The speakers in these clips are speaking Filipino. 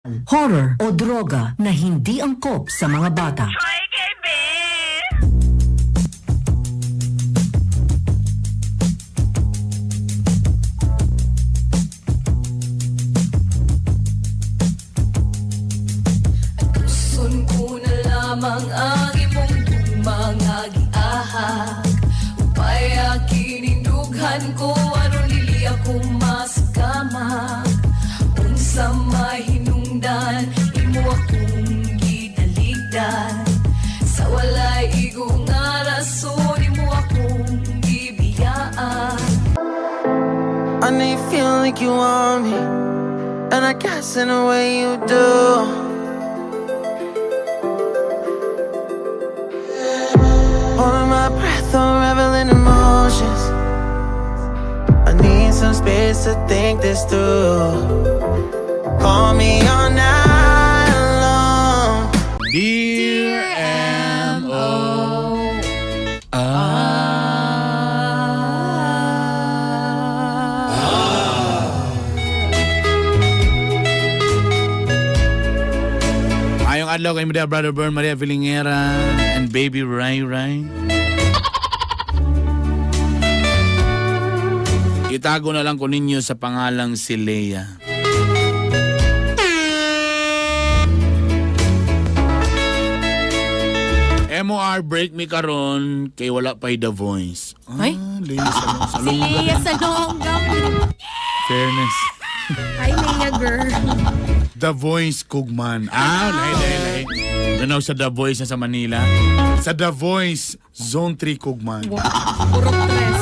horror o droga na hindi angkop sa mga bata. Gusto ko na lamang ang imong gumangagiahag upay kinindugan ko aron dili ako masakamag unsa may hinungdan imo akong gitaligdan sa walay igo nga rason imo akong gibiyaan. I know you feel like you want me, and I guess in a way you do. Holding my breath, unraveling emotions. I need some space to think this through. Call me all night long. Dear M.O. Ayong adlaw kay Maria Brother Bern, Maria Vilingera, and Baby Rai Rai. Itago na lang ko ninyo sa pangalang si Leia. MOR break me karon kay wala pa'y The Voice. Ay? Leia sa Si Leia Salonga. Fairness. Hi, Leia girl. The Voice Kugman. Lahi. Ganaw sa The Voice na sa Manila. Sa The Voice, Zone 3 Kugman. Puro tres.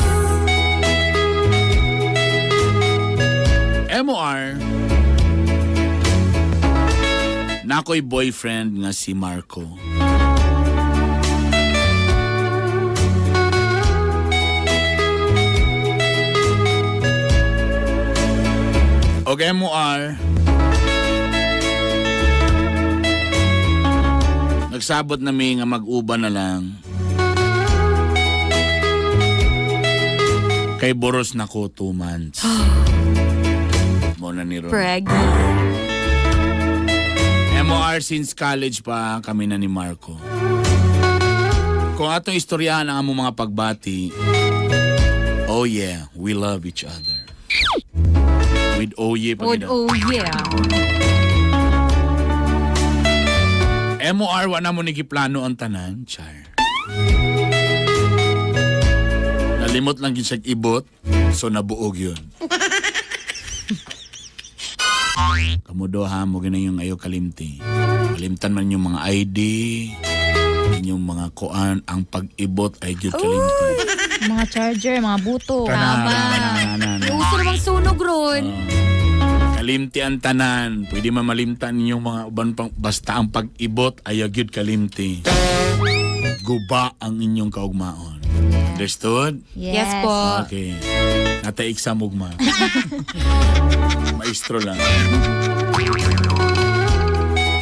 MOR, na ako'y boyfriend nga si Marco. Og MOR, nagsabot na mi nga mag-uba na lang. Kay boros na ko 2 months. Mo na ni Ron. Praggy. MOR since college pa kami na ni Marco. Kung atong istoryahan ang among mga pagbati, oh yeah, we love each other. With oh yeah pa gina. Oh yeah. MOR wa na mo nigiplano ang tanan, char. Nalimot lang yun siya ibot, so nabuog yun. Kamudo ha, mo ganun yung ayo kalimti. Kalimtan man yung mga ID, yung mga kuan, ang pag-ibot ay yun kalimti. Mga charger, mga buto. Tanan. Uso namang sunog ron. Kalimti ang tanan. Pwede mamalimtan yung mga uban pang basta ang pag-ibot ay yun kalimti. Guba ang inyong kaugmaon. Understood? Yes po. Okay. Nataik sa mugma. Maestro lang.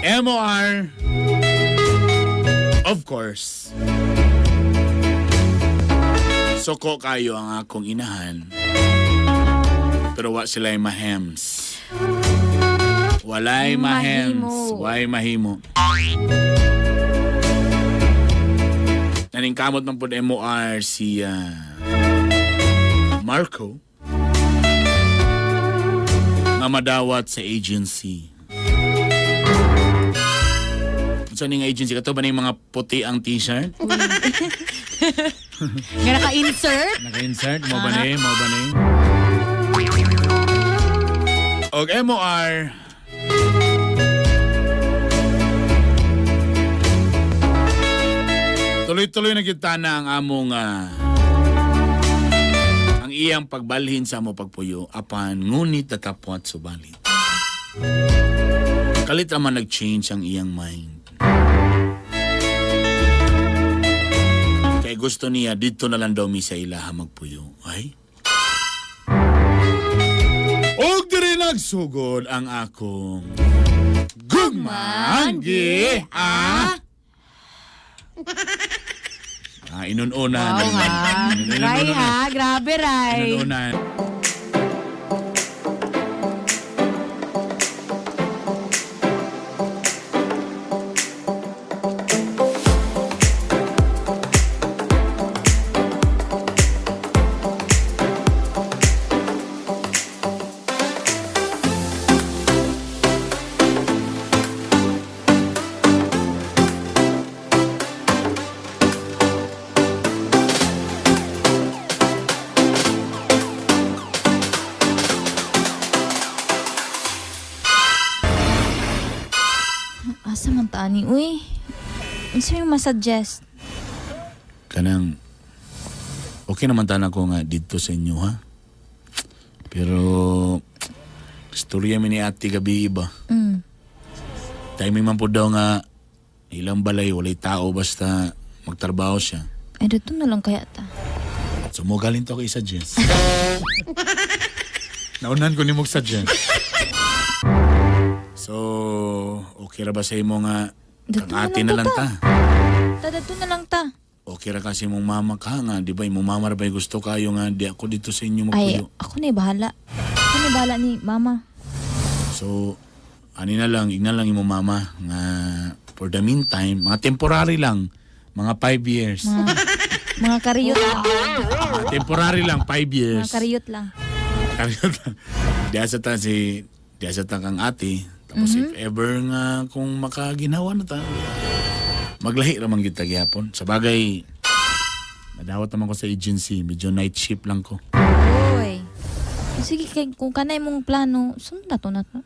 MOR, of course. Soko kayo ang akong inahan. Pero wa sila'y mahems. Walay mahems. Walay mahimo. Naningkamot man po MOR si Marco na madawat sa agency. Saan yung agency? Kato ba na yung mga puti ang t-shirt? Nga naka-insert? Naka-insert? Mo ba na Mo ba na Og MOR, tuloy-tuloy na kita na ang among ang iyang pagbalhin sa among pagpuyo apan ngunit natapwat subalit. Kalit naman nag-change ang iyang mind. Kaya gusto niya dito na lang daw mi sa ilaha magpuyo. Ay? Og diri nagsugod ang akong gugmanggi inununan. Wow ha. Ray ha. Grabe, Ray. Inununan. Asa man tani, uy. Ano sa'yo masuggest? Kanang, okay naman tanan ko nga dito sa inyo, ha? Pero, istorya mi ni ate gabi iba. Timing man po daw nga, ilang balay, walay tao, basta magtrabaho siya. Ay, dito na lang kaya ta. So, mo galing to kay suggest. Naunan ko ni mong suggest. So, okay ra ba sa imo nga Dito kang ate na lang ta? Dito na lang ta. Okay ra kasi mong mama ka nga, di ba? Imong mama ra ba gusto kayo nga di ako dito sa inyo Ay, magpuyo. ako na bahala. Ako na bahala ni mama. So, ani na lang, igna lang imong mama nga for the meantime, mga temporary lang, mga 5 years. Mga kariyot lang. Mga temporary lang, 5 years. Mga kariyot lang. Diasa ta kang ate. Tapos if ever nga kung makaginawa na ta, maglahi ramang kita gyapon. Sa bagay, nadawat naman ko sa agency, medyo night shift lang ko. Uy. Sige, kung kanay mong plano, sunod na to.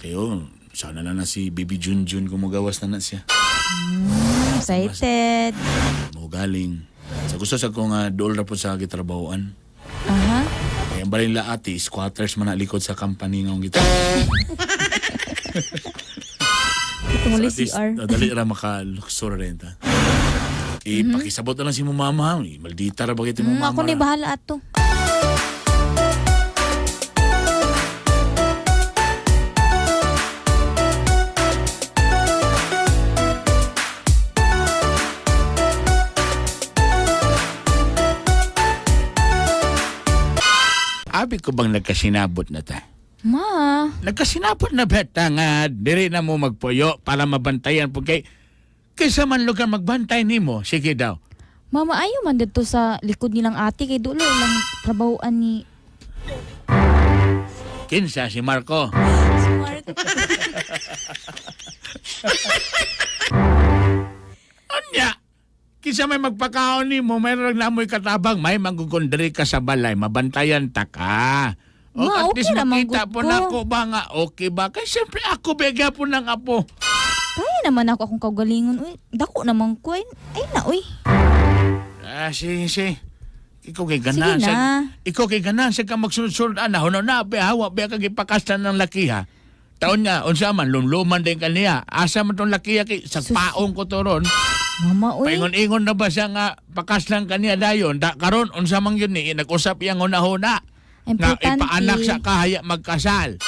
Kayo, sana na si Bibi Junjun kung magawas na siya. Excited. Mo galing. Sa gusto sa ko nga dool ra po sa gitrabahoan. Aha. Kaya ang balin la ate, squatters man na likod sa company nga gito. Tumuli At least, CR. dali ra maka-luxor renta. Pakisabot na lang si mo mama. Maldita ra bagay mo mama. Ako na ra. bahala ato. Abi ko bang nagkasinabot na ta? Ma. Nagkasinabot na beta nga diri na mo magpuyo para mabantayan po kay kaysa man lugar magbantay nimo. Sige daw. Mama, ayaw man dito sa likod nilang ate kay dulo lang trabahoan ni Kinsa si Marco. Anya, kisa may magpakaon ni mo, mayroon na mo'y katabang, may manggugundri ka sa balay, mabantayan ta ka. O Ma, at okay least naman, makita good po ko. na ako ba nga, okay ba? Kasi siyempre ako bega po ng apo. Kaya naman ako akong kaugalingon. Uy, dako naman ko. Ay na, uy. Si. Ikaw kay ganan. Sige na. Ikaw kay ganan, sa ka magsunod-sunod, hono na, hawa, be kag ipakastan ng lakiha. Taon nga, unsa man, lumluman din kaniya. Asa man tong lakiha, kay, sa paong ko to ron. Mama, uy. Paingon-ingon na ba siya nga pakaslang kaniya dayon? Da karon unsa man yun ni nag-usap iyang huna-huna. Nga Importante. ipaanak sa kahaya magkasal.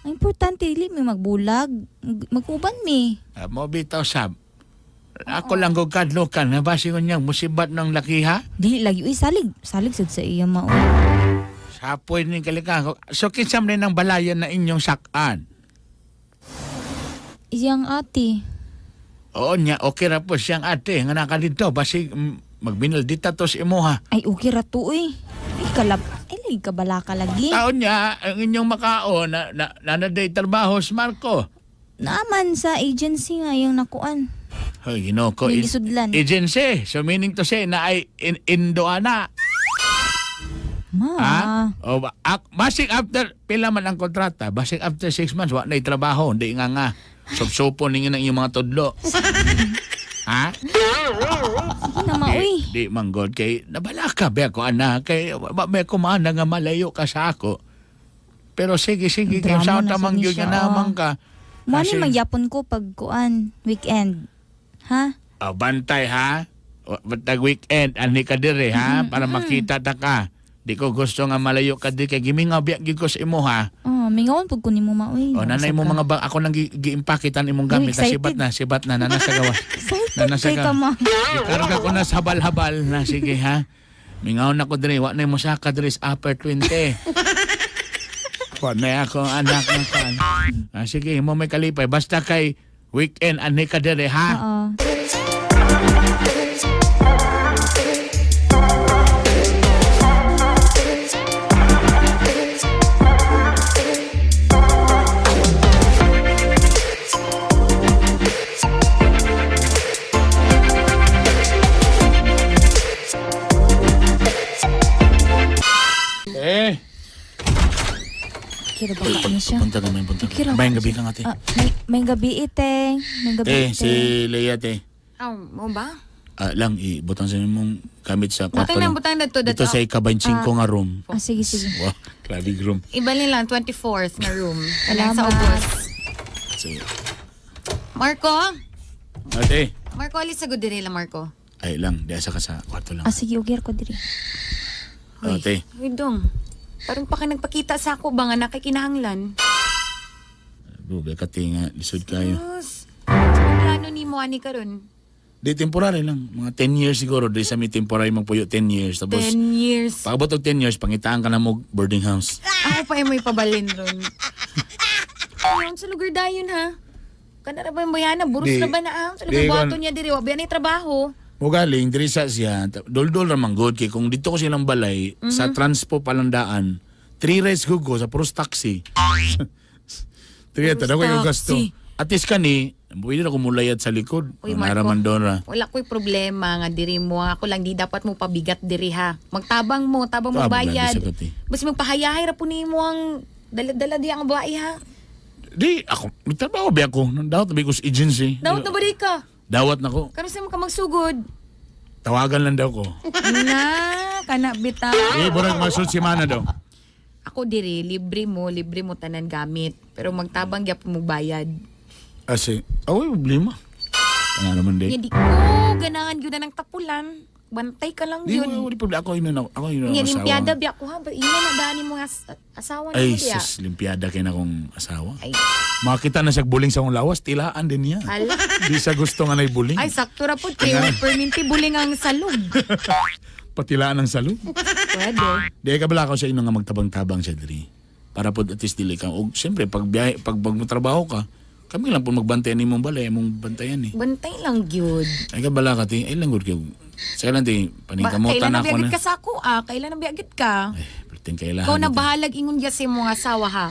Ang importante, dili may magbulag. Mag-uban mi. Mo bitaw sab. Ako lang ko kadlokan na basi ko niyang musibat ng lakiha. Dili lagi. Uy, salig. Salig sad sa iya, ma. Uy. Sapoy ni kalikang. So kinsam rin ng balayan na inyong sakan. Iyang ate. Oo niya, okay ra po siyang ate. Nga nakalito, basi magbinaldita to si imuha. Ay, okay ra to, uy. Ay, kalap. Ay, lagi ka bala ka lagi. Taon niya, ang inyong makaon na nanaday trabaho si Marco. Naaman sa agency nga yung nakuan. Hoy, ginoko. May gisudlan. Agency. So meaning to say na ay Indoana. Ma. Ha? O, basig after, pila man ang kontrata, basig after 6 months, wa na'y trabaho, hindi nga. Sup-supo ninyo ng iyong mga tudlo. Ha? Sige na, ma, uy. Di manggod kay, nabala ka, be ako anak, kay, may kumana nga malayo ka sa ako. Pero sige, kay Drama sa na tamang sa yun siya, nga naman ka. Mani Kasi- magyapon ko pag kuan, weekend. Ha? Bantay ha? Batag weekend, ani ka dire ha? Para makita ta ka. Di ko gusto nga malayo ka di kay gimingaw biya gid ko sa imo ha. Oh, mingawon pud ko nimo, ma, uy. O nanay mo mga ako nang giimpakitan imong gamit na sibat na nasa gawa. Excited nasa kay ka, ma. Ikarga ko na sa habal-habal na sige ha. Mingaw na ko dire wa na mo sa kadres upper 20. Wa na ako anak ng kan. Sige mo may kalipay basta kay weekend ani ka dire ha. Oo. Eh, Kira ba na siya. Punta ka, may punta Okay ka. ra. Bayang gabi ka nga, te. May gabi ite. May gabi Te, ite. si Leia, te. Mo ba? Lang, butang sa mong gamit sa kwarto Butang na, lang. butang na to. Dito sa ikabansing ko nga room. Sige, sige. Wow, klalig room. Ibalin lang, 24th na room. Alam sa Salamat. ubos. Sige. Marco? Ate. Marco, alis sa good din nila, Marco. Ay lang, diasa ka sa kwarto lang. Sige, ugyar ko diri. Ate. Uy, dong. Parang pa ka nagpakita sa ako ba nga nakikinahanglan? Bube ka tinga, lisod kayo. Yes. Ang plano ni mo, ani ka ron? Di temporary lang. Mga 10 years siguro. Di sa may temporary magpuyo 10 years. Tapos, 10 years. pagabot og 10 years, pangitaan ka na mo boarding house. Ako pa yung may pabalin ron. Ayun, sa lugar dayon ha. Kanara ba yung bayana? Burus Di- na ba na ang? Sa di lugar buhato kon- niya diri. Wabiyan ay trabaho. Mo galing, diri sa siya, dol-dol naman good. Kaya kung dito ko silang balay, sa transpo palandaan, 3 rides gugo sa puros taxi. Tiga, tada ko yung gasto. taxi. At least kani, pwede na kumulayad sa likod. Uy, Kung Marco. naraman doon ra. Wala ko'y problema nga diri mo. Ako lang di dapat mo pabigat diri ha. Magtabang mo, tabang mo Tabang lang, bayad. di sagot eh. Basta magpahayahay ra po ni mo ang dala-dala di ang babae ha. Di, ako, nagtrabaho ba ako? Dawat na ba ko sa agency? Dawat na ba di ka? Dawat na ko. Kano sa mo ka magsugod? Tawagan lang daw ko. Na, kana bitaw. Burang masul si Mana daw. Ako diri, libre mo tanan gamit. Pero magtabang gyap mo bayad. Kasi, away, problema. Ano naman di? Hindi ko ganahan gyud na ng tapulan. Bantay ka lang Di, yun. wala problema. Ako yun ang Nga asawa. limpiada biya ko ha. Ina na dani mo nga asawa na Ay, mo diya. sus, limpiada kayo na kong asawa. Ay, Makita na siya buling sa akong lawas, tilaan din niya. hala. Di sa gusto nga na buling. Ay, sakto ra po. Kaya perminti buling ang salog. Patilaan ng salud. Pwede. Di ka bala ko sa inyo nga magtabang-tabang siya diri. Para po at least dili ka. O siyempre, pag trabaho ka, kami lang po magbantayan ni mong balay, mong bantayan eh. Bantay lang gyud. Ay ka bala ka ti, ay lang good kayo. Sa kailan ti, paningkamutan Kailan na ako biagit na. ka sa ako Kailan na biagit ka? Ay, perting kailangan. Ikaw na bahalag ingon dya sa mga asawa ha.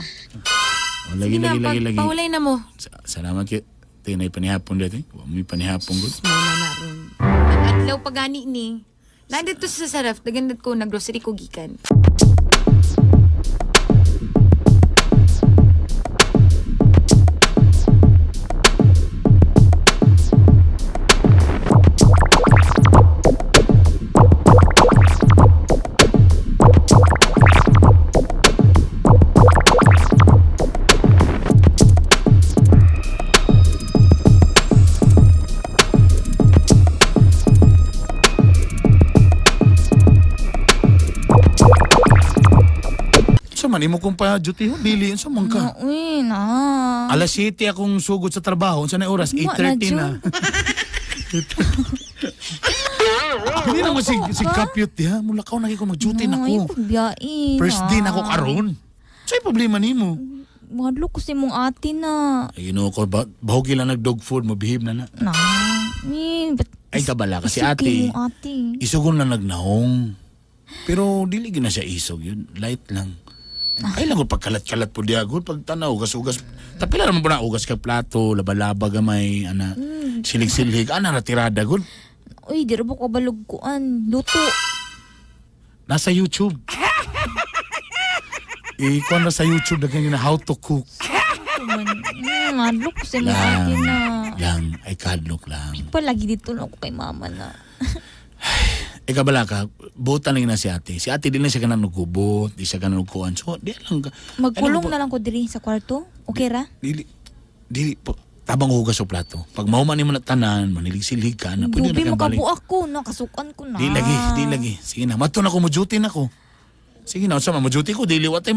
O, lagi. Pahulay na mo. Salamat kayo. Tinay panihapon dito. May panihapon good. Muna na ron. Ang adlaw pagani ni. Nandito sa saraf, dagandat ko na grocery ko gikan. Sa man, imo kong pa duty ho, dili, sa man ka. Uy, na. Alas 7 akong sugod sa trabaho. Sa na oras? 8:30 na. Hindi naman si Kapyot ya. Mula ka na ko mag-duty na Ay, ko. biyain. First day na ko karon. Sa'yo problema nimo. Mga ko si mong ate na. Ay, ko, bahugi lang nag-dog food, mabihib na na. Na. Ba't Ay, kabala kasi isip ate, mong ate. isugon lang nagnahong. Pero dili na siya isog yun. Light lang. Ay lang pag kalat-kalat po diya. Pag tanaw, ugas-ugas. Tapila naman po na ugas ka plato, laba-laba gamay, ana, silig-silig, ana ratirada, good. Uy, di rabo ko balugkuan. Luto. Nasa YouTube. Ikuha na sa YouTube na ganyan na how to cook. Madlo ko si mong ate na. Lang, ay kadlok lang. Palagi dito na ako kay mama na. Ikaw bala ka, buta lang na si ate. Si ate din na siya ganang nagubot, di siya ganang nagkuhan. So, di lang ka. Magkulong na lang ko diri sa kwarto. Okay ra? Dili po. Tabang hugas o plato. Pag mauman mo na tanan, manilig-silig ka na. Pwede Dubi na kang balik. makabuak ko na. Kasukan ko na. Di lagi. Sige na. Mato na ko, mo-duty na ko. Sige na, sama, mo-duty ko. Dili, watay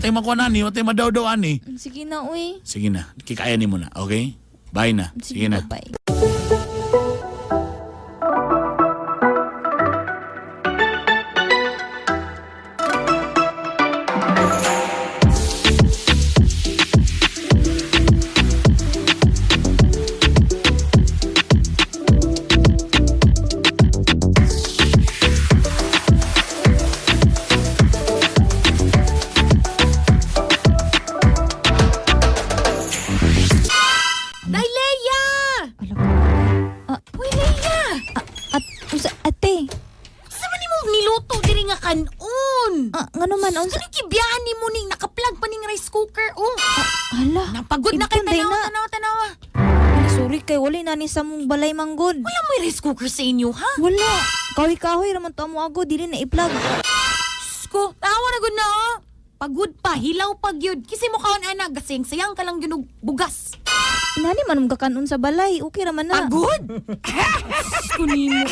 makuanani, watay madaw-dawani. Sige na, uy. Sige na, kikayanin mo na, okay? Bye na. Sige na. Bye. Dahil Leia! Alam na kay Day na. tanawa. Sorry kay wala na ni sa mong balay manggod. Wala mo rice cooker sa inyo, ha? Wala. Kahoy-kahoy raman to mo ago dili na i-plug. Sko, tawa na gud na, oh. Pagod pa, hilaw pag yun. Kisi mo kaon, anak, gasing sayang ka lang yun og bugas. Inani man kakanon sa balay. Okay raman na. Pagod? Sko nimo.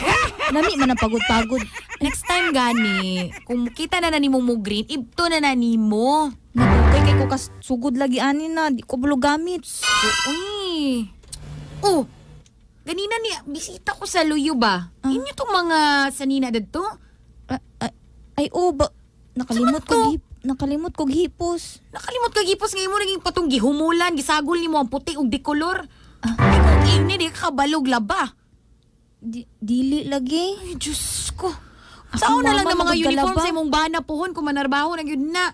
Nami man ang pagod-pagod. Next time gani, kung kita na nimo mo green, ibto na nimo. Natugay kay ko sugod lagi ani na. Di ko bulo gamit. Uy. Oh, ganina ni bisita ko sa Luyo ba? Inyo tong mga sanina dadto? Ay, ba? Nakalimot ko hipos. Nakalimot ka gipos ngayon mo naging patong gihumulan, gisagol nimo ang puti ug dikolor. Ay kung ini di ka kabalog laba. Dili lagi. Ay Diyos ko. Ako, Sao na lang mama, ng mga uniform maggalaba. sa imong bana pohon kung manarbaho na yun na.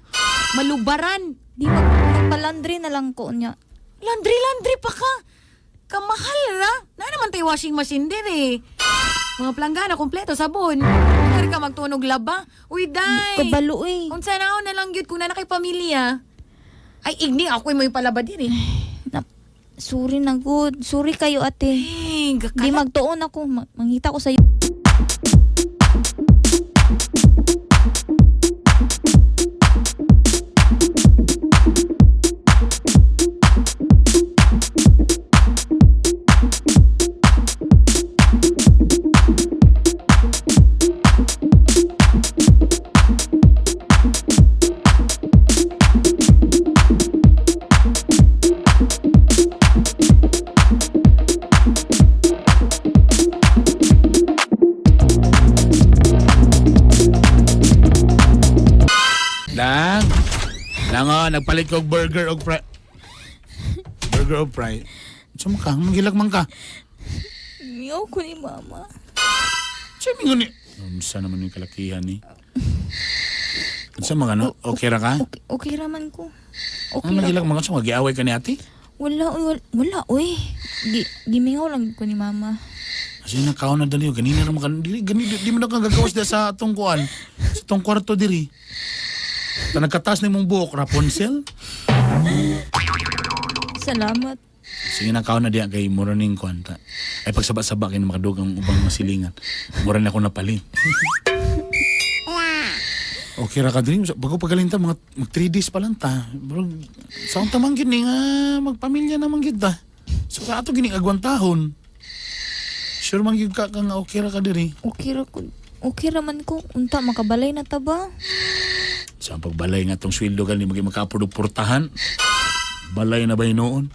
Malubaran. Di magpalandry na lang ko niya. Laundry pa ka. Kamahal ra. Na naman tayo washing machine din eh. Mga planggana, kompleto, sabon. Kaya ka magtunog laba. Uy, day. Kabalo eh. Kung sana na lang yun kung na kay pamilya. Ay, igni, ako yung may palaba din eh. Sorry na good. Sorry kayo ate. Ay, Di gakalat. magtuon ako. Mangita ko sa'yo. Nagpalit ko og burger og fry. Burger og fry. Sa man ka? Maghilag man ka? Miyaw ko ni mama. Sa mingon ni... Sa naman yung kalakihan ni? Sa mga no? Okay ra ka? Okay raman ko. Ang Okay ra. maghilag man ka? Mag-iaway ka ni ate? Wala, uy. Gimingaw lang ko ni mama. Kasi nakaon na dali. Ganina naman ka. Di mo na kang gagawas na sa atong kuan. Sa atong kwarto diri. Ta nagkataas na mong buhok, Rapunzel. Salamat. Sige nakaon na diya kay mura ning kuan ta. Ay pagsaba-saba kay makadugang ubang masilingan. Mura na ako napalit. Okay ra ka dream. Bago pagalinta mga 3 days pa lang ta. Bro, saan tamang gini nga magpamilya naman gid ta. So ato gini agwantahon. Sure man gyud ka nga okay ra ka diri. Okay raman ko. Unta makabalay na ta ba? Sa pagbalay nga tong sweldo gal ni makapurtahan. Balay na ba noon?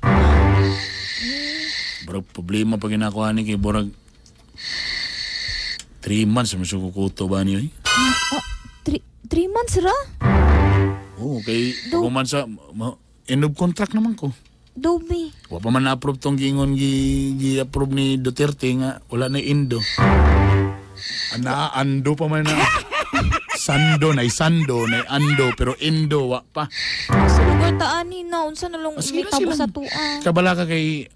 Bro, problema pag ginakuha ni kay Borag 3 months mo siya kukuto ba niyo eh? 3 months ra? Oo, kay kuman sa end of contract naman ko. Dobi. Wa pa man na-approve tong gingon gi-approve ni Duterte nga wala na indo. Ando pa man na. Sando na ando pero indo wa pa. Sa lugar taani na. Unsa na lang Sige, itabo sige sa lang. tuwa. Kabala ka kay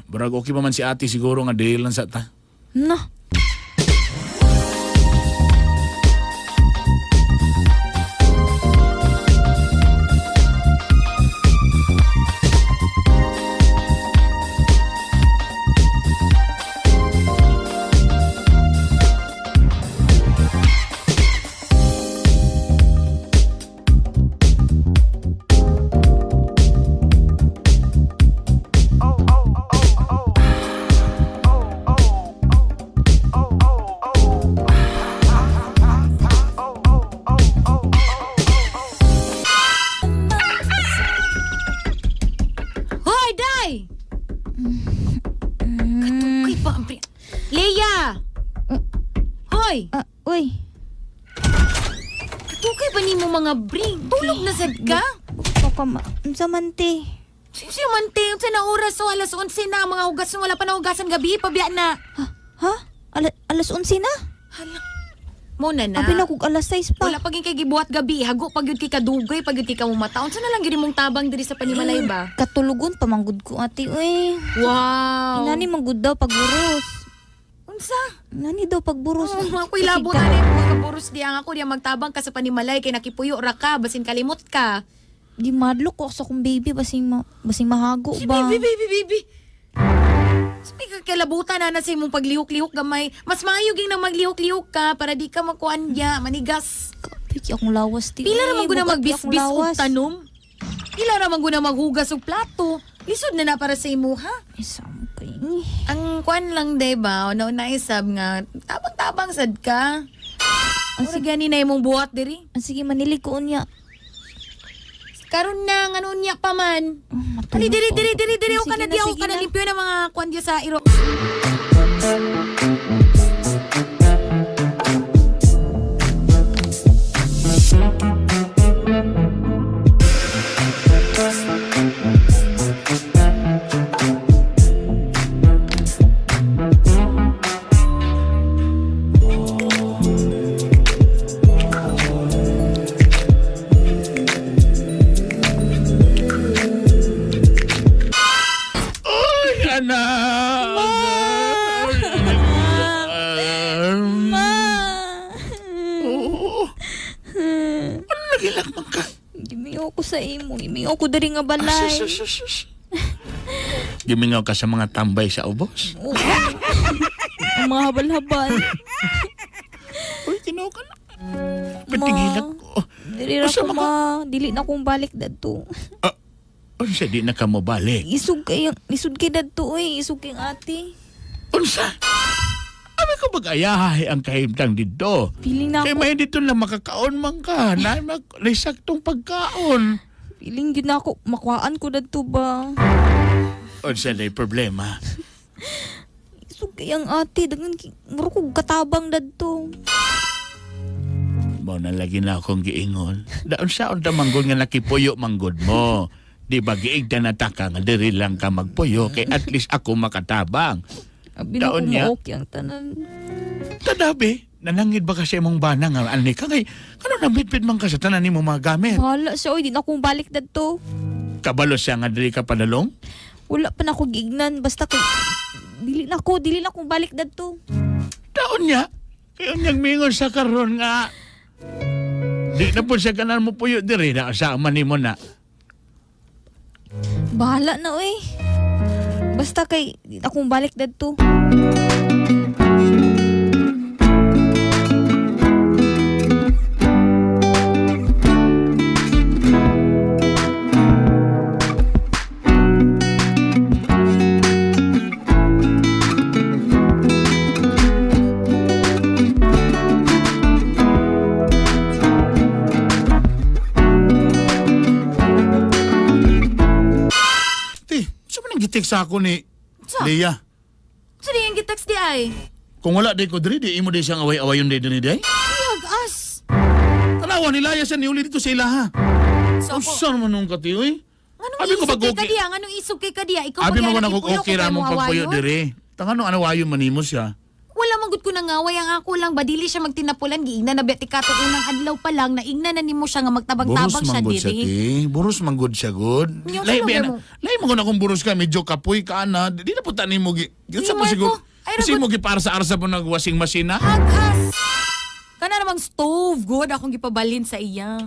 Brag okay pa man si ate siguro nga dahil lang sa ta. Na. Hoy, day! Katukay pa ang Leia! Hoy! Uy. Katukay ba ni mo mga bring? Tulog na sad ka? Unsa man te? Siya man te, unsa na oras so alas 11 na mga hugas wala pa na hugasan gabi pabiya na. Ha? Alas 11 na? Hala. Mo na na. Abi na kog alas 6 pa. Wala pag kay gibuhat gabi, hago pag yun kay kadugay, pag yun kay kamumata. Unsa na lang gini mong tabang diri sa Panimalay ba? Katulugon pamanggod ko ate. Uy. Wow. Inani manggod daw pagburos. Unsa? Nani daw pagburos. Oh, mga kuy labo na rin mga kaburos di ang ako diya magtabang ka sa Panimalay kay nakipuyo ra ka basin kalimot ka. Di madlok ko sa kong baby. Basing mahago Si ba? baby. Sabi ka kalabutan na sa imong paglihok-lihok gamay. Mas maayo ging nang maglihok-lihok ka para di ka makuan niya, manigas. Kapit akong lawas. Ti. Pila naman ko na Bugat magbisbis akong og lawas. tanom. Pila naman ko na maghugas og plato. Lisod na para sa imo, ha? Isang kay. Ang kuan lang, diba? Ano na isab nga, tabang-tabang sad ka. Ang sigani na imong buhat diri. Sige, manilig ko niya. Karon na, ano niya pa man. Matulog Diri, ko. diri, o Sige ka na na, di ako sige ka na na. limpyo ng mga kuan diya sa iro. Anak! Ma! Oo. Ano nagilakman ka? Gimingaw ko sa imo. Gimingaw ko dari nga balay. Sus. Gimingaw ka sa mga tambay sa ubos? Oo. Ang mga habal-habal. Uy, tinaw ka na. Patingilak ko. Dili ra Asa ko ma. Dili na kong balik dadto. Unsa di na ka mo balik? Lisod kay dadto eh. Isog kay ate. Unsa? Abi ko mag-ayahay ang kahimtang dito. Feeling na Kaya ako. may dito na makakaon man ka. Na saktong pagkaon. Feeling yun na ako. Makwaan ko dadto ba? Unsa na yung problema? Isog kay ang ate. Muro ko katabang dadto. Mo na lagi na akong giingon. Daon sa unta manggol nga nakipuyo manggod mo. Di ba giig na nataka nga diri lang ka magpuyo kay at least ako makatabang. Abi na ko Daon niya. maok ang tanan. Tadabi, nanangid ba kasi mong bana nga ani ka kay ano nambitbit man ka sa tanan nimo mga gamit. Bahala siya. Oy, di na akong balik dadto. Kabalo siya nga diri ka padalong. Wala pa na ako giignan. Basta kay... Dili na akong balik dadto. Daon niya. Kaya niyang mingon sa karon nga. Di na po siya kanan mo puyo diri na sa manimo na. Bahala na, oy. Basta kay... Di na akong balik dadto. Gitik sa ako ni Sa? Leah. Sa di yung gitext di ay. Kung wala day ko diri, di imo day siyang away-awayon day diri day. Iyag as. Tanawa ni Laya siya niuli dito sa ilaha. So, Ang saan mo nung kati, oy? anong Abi ko isog kay pag-okay. kadiya? Anong isog kay kadiya? Ikaw Abi mo pagyari na kay kung puyo, okay kung ra kay mong mo pagpuyo awayon? diri. Tangano ano wayon manimo siya. Wala man gud ko nangaway ang ako lang badili siya magtinapulan giingna na beti kato unang adlaw pa lang naingna na nimo siya nga magtabang-tabang siya manggod siya diri. ti. Buros manggod siya good. Yung Lay sino biya mo? na. Lay mo na kung buros ka medyo kapoy ka na. Di na po tanin mo gi. Yun sa Di, po siguro. Marco. Ay, Kasi ragot- mo gi para sa arsa po nag-washing machine na. Agas. Kana namang stove good akong gipabalin sa iya.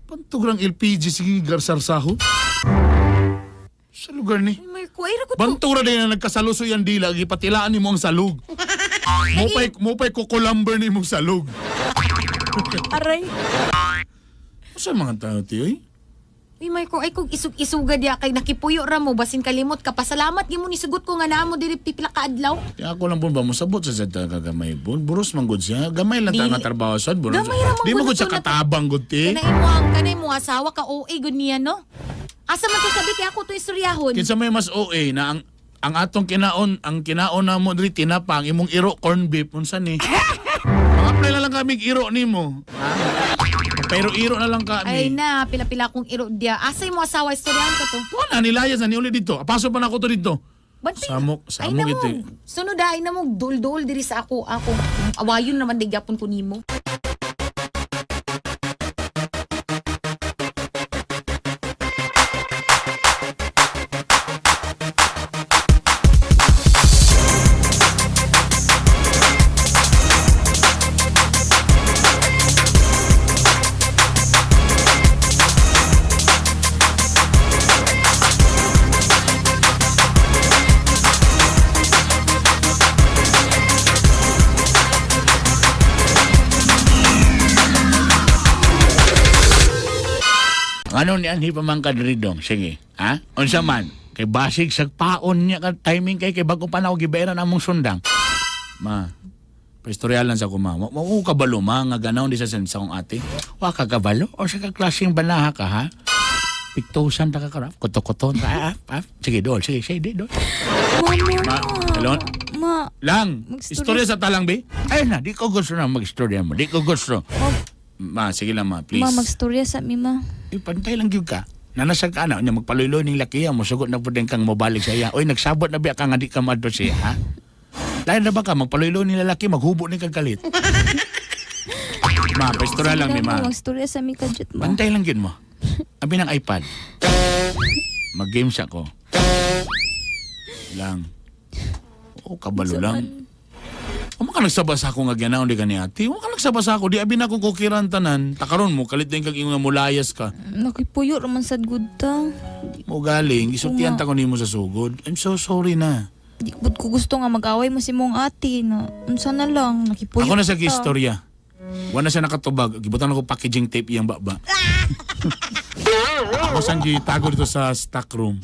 Pantugrang LPG sige garsarsaho. Sa lugar ni. Ay, Marco, ay ragot ko. Bantura din na nagkasaluso yan dila, gipatilaan ni mo ang salug. Mupay kukulamber ni mong salug. Aray. Saan mga tao tiyo eh? Ay, Marco, ay kung isug-isuga diya kay nakipuyo ra mo basin kalimot ka. Pasalamat gimo ni sugot ko nga naa mo diri pipila ka adlaw. Kaya ako lang po ba musabot sa sadta kagamay po. Buros man gud siya. Gamay lang ta Di- nga trabaho sad. Buros. Gamay ra man Di mo gud gud siya na to. katabang gud ti. Kanay mo asawa ka OA gud niya no. Asa man to sabi kay ako to istoryahon. Kinsa may mas OA na ang atong kinaon, ang kinaon na mo diri tinapang imong iro corn beef unsa ni? Apply na lang kami iro nimo. Pero iro na lang Ay kami. na, pila-pila kong iro diya. Asay mo asawa istoryahan ko to. Wala nilayas na niuli dito. Apaso pa na ako to dito. Banting. Samok Ay na ito. mo. Sunod ay na mo dul-dul diri sa ako. Awayon naman digapon ko nimo. Ano ni anhi pa man kadridong? Sige, ha? Unsa man? Kay basig sa paon niya ka timing kay bago pa na ako gibayaran among sundang. Ma, paistorya lang sa ko, ma. Wa ko kabalo, ma, nga ganaw di sa kong ate. Wa ka kabalo? O sa kaklaseng banaha ka, ha? Piktusan ta ka karap, koto-koton. Sige, dol. Sige, dol. Ma, hello? Ma, Lang, Magstorya- istorya sa talang, be? Ay na, di ko gusto na mag-istorya mo. Di ko gusto. Ma, sige lang, ma, please. ma, magstorya sa mi, ma. Ipantay lang yun ka. Nanasag ka na, niya magpaluloy ng laki mo, sugot na po din kang mabalik sa iya. Oy, nagsabot na biya ka nga di ka madto siya, ha? Lain na ba ka, magpaluloy ng lalaki, maghubo ni kagalit. Ma, paistorya lang ni ma. Magstorya sa mi kadyot, ma. Pantay lang yun mo. Abi ng iPad. Mag-games ako. Lang. O, kabalo lang. O ka nagsabasa ako nga ganaw di ka ni ate. O ka nagsabasa ako. Di abi na akong kukiran tanan. Takaron mo, kalit din kag ingon nga mulayas ka. Nakipuyo raman sad good ta. Mo galing, isultihan ta ko nimo sa sugod. I'm so sorry na. Di ko gusto nga mag-away mo si mong ate na. Unsa na lang, nakipuyo Ako na sa ta. istorya. Wala siya nakatubag. Gibutan ako packaging tape iyang baba. Ako saan gitago dito sa stock room.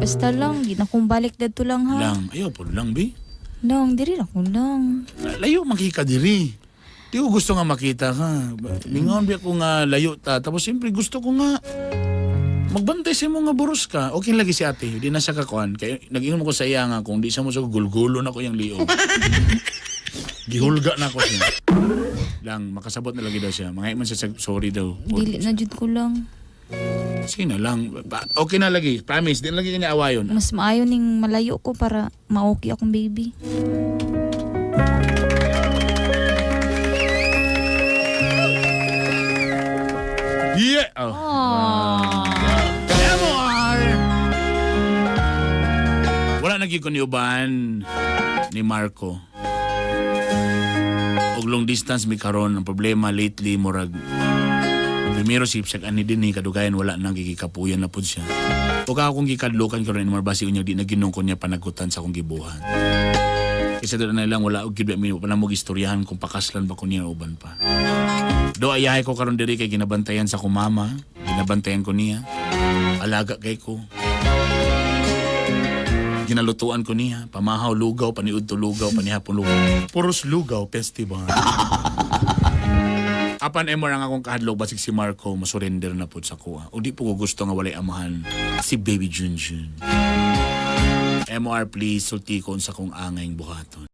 Basta lang, di na kong balik dito lang ha. Lang. Ayaw po lang, bi. Lang, diri lang ko lang. Layo makika diri. Di ko gusto nga makita ka. Lingon bi ako nga layo ta. Tapos siyempre gusto ko nga magbantay sa mga buros ka. Okay lagi si ate. Di na siya kakuan. Kaya nag-ingon ko sa iya nga kung di siya mo sa gulgulo na ko yung liog. Gihulga na ko siya. Lang, makasabot na lagi daw siya. Mga man siya sorry daw. Dili na jud ko lang. Sige na lang. Okay na lagi. Promise. Di na lagi niya awayon. Mas maayo ning malayo ko para ma-okay akong baby. Yeah! Oh. Wala naging ko ni uban ni Marco. Og long distance mi karon ang problema lately murag primero si siya ani din ni kadugayan wala nang gigikapuyan na pud siya. O ka akong gikadlokan karon ni marbasi unya di naginong ko niya panagutan sa akong gibuhan. Kasi doon na lang wala og gid mi pa na mo gistoryahan kung pakaslan ba ko niya uban pa. Do ayahay ko karon diri kay ginabantayan sa ko mama, ginabantayan ko niya. Alaga kay ko. Ginalutuan ko niya, pamahaw lugaw, paniud to lugaw, panihapon lugaw. Puros lugaw festival. Apan emor ang akong kahadlok basig si Marco masurrender na pud sa kuha. O di po ko gusto nga walay amahan si Baby Junjun. MR please sulti ko sa kong angayng buhaton.